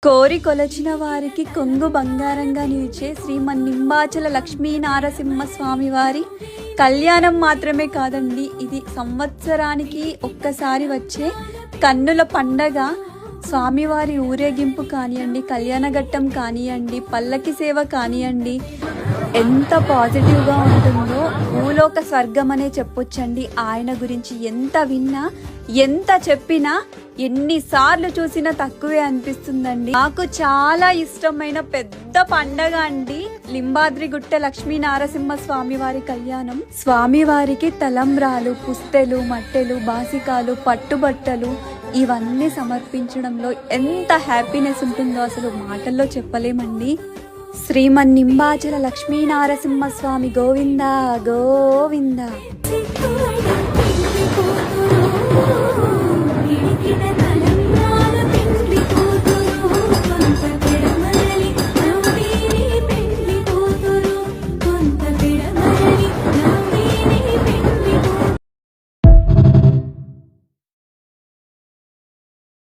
కోరి కొలచిన వారికి కొంగు బంగారంగా నిలిచే శ్రీమన్ నింబాచల లక్ష్మీ నారసింహ స్వామి వారి కళ్యాణం మాత్రమే కాదండి, ఇది సంవత్సరానికి ఒక్కసారి వచ్చే కన్నుల పండగ. స్వామివారి ఊరేగింపు కానివ్వండి, కళ్యాణఘట్టం కానివ్వండి, పల్లకి సేవ కానివ్వండి, ఎంత పాజిటివ్గా ఉంటుందో భూలోక స్వర్గం అనే చెప్పొచ్చండి. ఆయన గురించి ఎంత విన్నా, ఎంత చెప్పినా, ఎన్నిసార్లు చూసినా తక్కువే అనిపిస్తుందండి. నాకు చాలా ఇష్టమైన పెద్ద పండగ అండి లింబాద్రిగుట్ట లక్ష్మీ నారసింహ స్వామి వారి కళ్యాణం. స్వామివారికి తలంబ్రాలు, పుస్తెలు, మట్టెలు, బాసికాలు, పట్టుబట్టలు ఇవన్నీ సమర్పించడంలో ఎంత హ్యాపీనెస్ ఉంటుందో అసలు మాటల్లో చెప్పలేమండి. శ్రీమన్ నింబాచల లక్ష్మీ నారసింహ స్వామి గోవింద గోవింద.